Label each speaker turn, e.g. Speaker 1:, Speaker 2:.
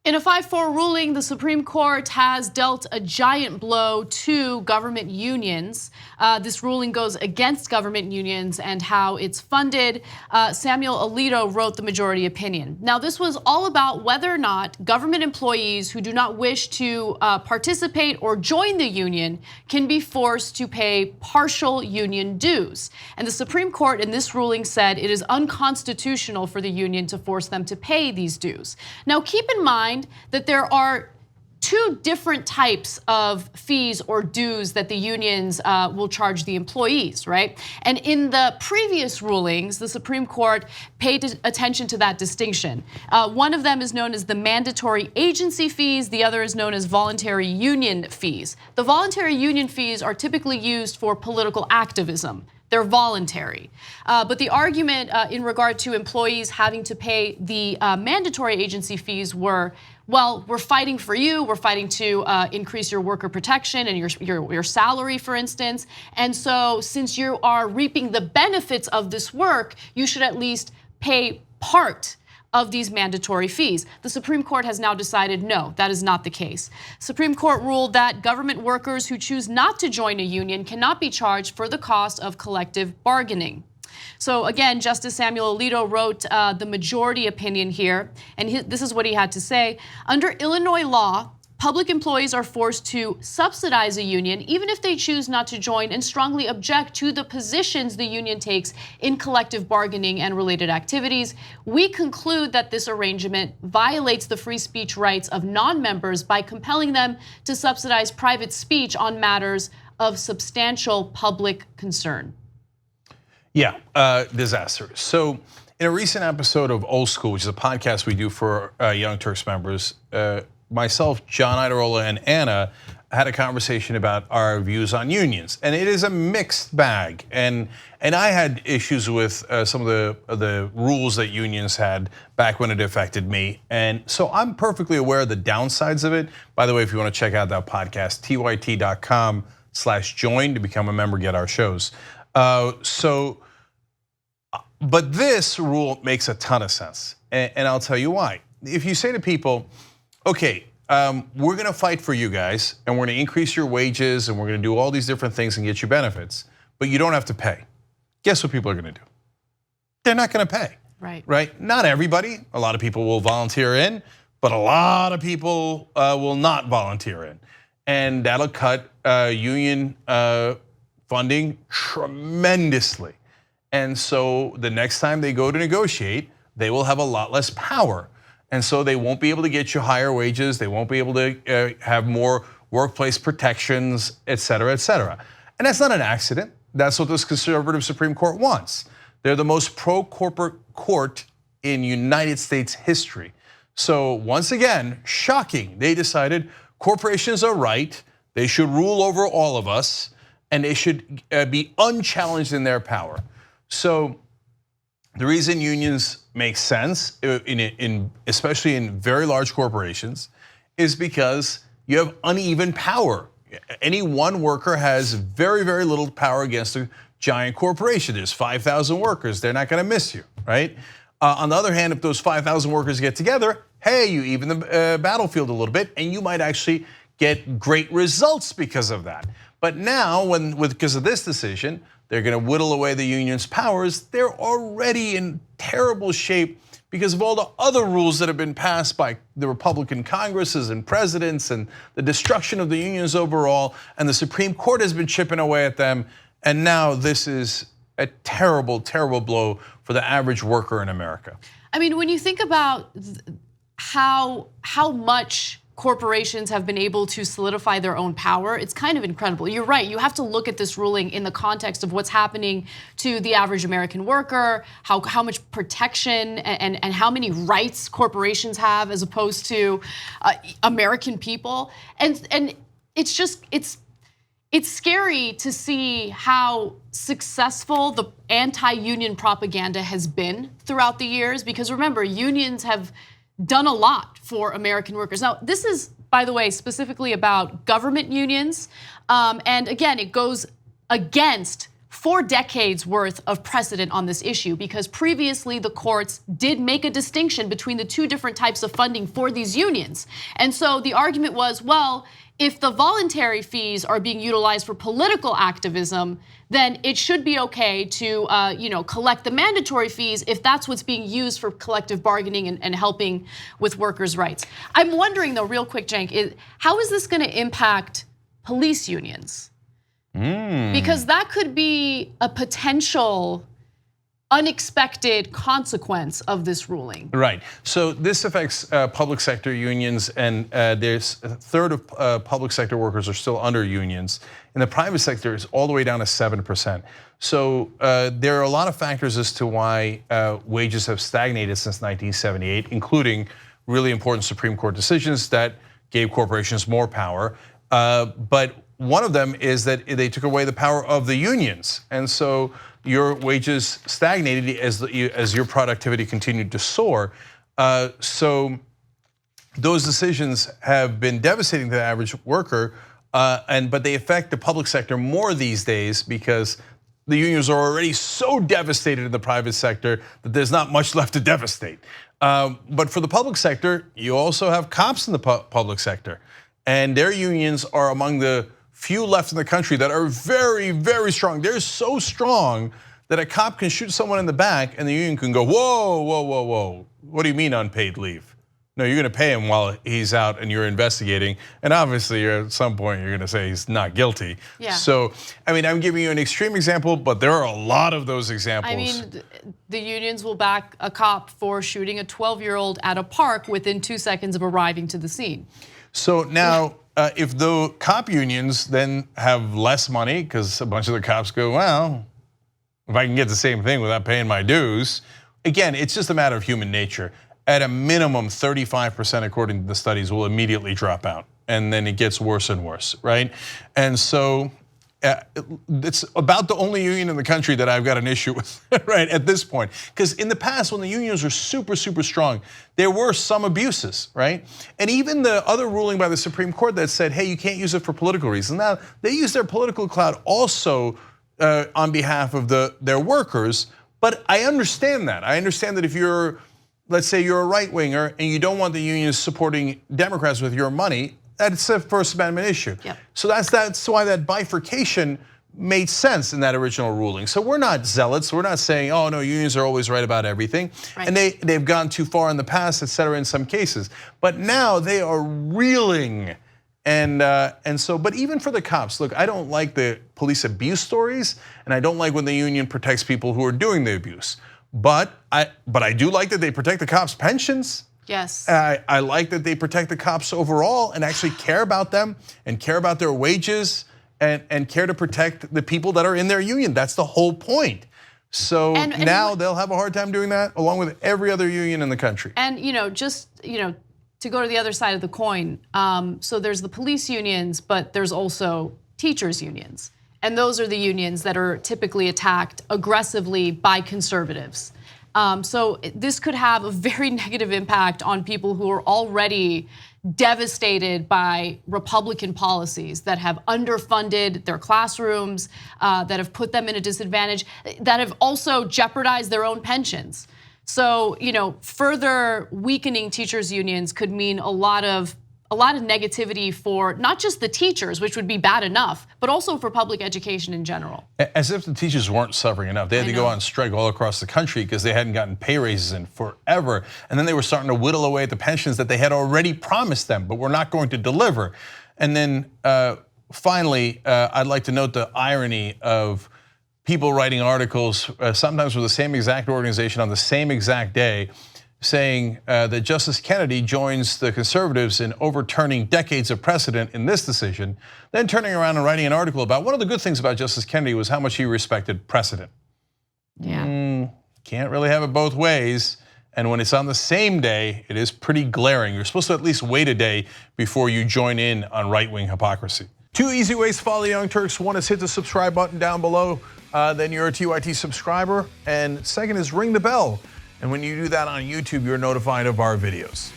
Speaker 1: In a 5-4 ruling, the Supreme Court has dealt a giant blow to government unions. This ruling goes against government unions and how it's funded. Samuel Alito wrote the majority opinion. Now, this was all about whether or not government employees who do not wish to participate or join the union can be forced to pay partial union dues. And the Supreme Court in this ruling said it is unconstitutional for the union to force them to pay these dues. Now, keep in mind that there are two different types of fees or dues that the unions will charge the employees, right? And in the previous rulings, the Supreme Court paid attention to that distinction. One of them is known as the mandatory agency fees. The other is known as voluntary union fees. The voluntary union fees are typically used for political activism. They're voluntary. But the argument in regard to employees having to pay the mandatory agency fees were, well, we're fighting for you, we're fighting to increase your worker protection and your salary, for instance. And so since you are reaping the benefits of this work, you should at least pay part of these mandatory fees. The Supreme Court has now decided no, that is not the case. Supreme Court ruled that government workers who choose not to join a union cannot be charged for the cost of collective bargaining. So again, Justice Samuel Alito wrote the majority opinion here, and this is what he had to say. Under Illinois law, public employees are forced to subsidize a union even if they choose not to join and strongly object to the positions the union takes in collective bargaining and related activities. We conclude that this arrangement violates the free speech rights of non-members by compelling them to subsidize private speech on matters of substantial public concern.
Speaker 2: Yeah, disaster. So in a recent episode of Old School, which is a podcast we do for Young Turks members, myself, John Idarola, and Anna had a conversation about our views on unions, and it is a mixed bag. And I had issues with some of the rules that unions had back when it affected me, and so I'm perfectly aware of the downsides of it. By the way, if you want to check out that podcast, tyt.com/join to become a member, get our shows. But this rule makes a ton of sense, and I'll tell you why. If you say to people, okay, we're gonna fight for you guys, and we're gonna increase your wages, and we're gonna do all these different things and get you benefits, but you don't have to pay. Guess what people are gonna do? They're not gonna pay. Right? Not everybody. A lot of people will volunteer in, but a lot of people will not volunteer in, and that'll cut union funding tremendously. And so the next time they go to negotiate, they will have a lot less power. And so they won't be able to get you higher wages, they won't be able to have more workplace protections, et cetera, et cetera. And that's not an accident. That's what this conservative Supreme Court wants. They're the most pro-corporate court in United States history. So once again, shocking, they decided corporations are right, they should rule over all of us, and they should be unchallenged in their power. So the reason unions make sense, especially in very large corporations, is because you have uneven power. Any one worker has very, very little power against a giant corporation. There's 5,000 workers, they're not gonna miss you, right? On the other hand, if those 5,000 workers get together, hey, you even the battlefield a little bit, and you might actually get great results because of that. But now, because of this decision, they're gonna whittle away the union's powers. They're already in terrible shape because of all the other rules that have been passed by the Republican Congresses and presidents and the destruction of the unions overall, and the Supreme Court has been chipping away at them, and now this is a terrible, terrible blow for the average worker in America.
Speaker 1: I mean, when you think about how much corporations have been able to solidify their own power, it's kind of incredible. You're right, you have to look at this ruling in the context of what's happening to the average American worker, how much protection and how many rights corporations have as opposed to American people. And it's just, it's scary to see how successful the anti-union propaganda has been throughout the years, because remember, unions have done a lot for American workers. Now, this is, by the way, specifically about government unions. And again, it goes against 4 decades worth of precedent on this issue, because previously the courts did make a distinction between the 2 different types of funding for these unions. And so the argument was, well, if the voluntary fees are being utilized for political activism, then it should be okay to collect the mandatory fees if that's what's being used for collective bargaining and helping with workers' rights. I'm wondering though, real quick, Cenk, how is this going to impact police unions? Because that could be a potential unexpected consequence of this ruling.
Speaker 2: Right. So this affects public sector unions, and there's a third of public sector workers are still under unions. In the private sector, it's all the way down to 7%. So there are a lot of factors as to why wages have stagnated since 1978, including really important Supreme Court decisions that gave corporations more power. But one of them is that they took away the power of the unions, and so your wages stagnated as your productivity continued to soar. So those decisions have been devastating to the average worker, but they affect the public sector more these days because the unions are already so devastated in the private sector that there's not much left to devastate. But for the public sector, you also have cops in the public sector, and their unions are among the few left in the country that are very, very strong. They're so strong that a cop can shoot someone in the back and the union can go, whoa, whoa, whoa, whoa. What do you mean unpaid leave? No, you're gonna pay him while he's out and you're investigating. And obviously at some point you're gonna say he's not guilty.
Speaker 1: Yeah.
Speaker 2: So, I mean, I'm giving you an extreme example, but there are a lot of those examples.
Speaker 1: I mean, the unions will back a cop for shooting a 12-year-old at a park within 2 seconds of arriving to the scene.
Speaker 2: So now, if the cop unions then have less money, because a bunch of the cops go, well, if I can get the same thing without paying my dues, again, it's just a matter of human nature. At a minimum, 35%, according to the studies, will immediately drop out, and then it gets worse and worse, right? And so it's about the only union in the country that I've got an issue with, right, at this point. Because in the past, when the unions were super, super strong, there were some abuses, right? And even the other ruling by the Supreme Court that said, hey, you can't use it for political reasons. Now, they use their political clout also on behalf of their workers, but I understand that. I understand that if you're, let's say you're a right winger and you don't want the unions supporting Democrats with your money, that's a First Amendment issue.
Speaker 1: Yep.
Speaker 2: So that's why that bifurcation made sense in that original ruling. So we're not zealots. We're not saying, oh no, unions are always right about everything. Right. And they've gone too far in the past, et cetera, in some cases. But now they are reeling. And so, but even for the cops, look, I don't like the police abuse stories, and I don't like when the union protects people who are doing the abuse. But I do like that they protect the cops' pensions.
Speaker 1: Yes.
Speaker 2: I like that they protect the cops overall and actually care about them and care about their wages and care to protect the people that are in their union. That's the whole point. So now they'll have a hard time doing that along with every other union in the country.
Speaker 1: And to go to the other side of the coin, so there's the police unions, but there's also teachers unions. And those are the unions that are typically attacked aggressively by conservatives. So this could have a very negative impact on people who are already devastated by Republican policies that have underfunded their classrooms, that have put them in a disadvantage, that have also jeopardized their own pensions. So, further weakening teachers unions could mean a lot of negativity for not just the teachers, which would be bad enough, but also for public education in general.
Speaker 2: As if the teachers weren't suffering enough. They had to go on strike all across the country because they hadn't gotten pay raises in forever. And then they were starting to whittle away at the pensions that they had already promised them, but were not going to deliver. And then finally, I'd like to note the irony of people writing articles, sometimes with the same exact organization on the same exact day, saying that Justice Kennedy joins the conservatives in overturning decades of precedent in this decision, then turning around and writing an article about one of the good things about Justice Kennedy was how much he respected precedent.
Speaker 1: Yeah.
Speaker 2: Can't really have it both ways. And when it's on the same day, it is pretty glaring. You're supposed to at least wait a day before you join in on right-wing hypocrisy. 2 easy ways to follow the Young Turks. One is hit the subscribe button down below, then you're a TYT subscriber. And second is ring the bell. And when you do that on YouTube, you're notified of our videos.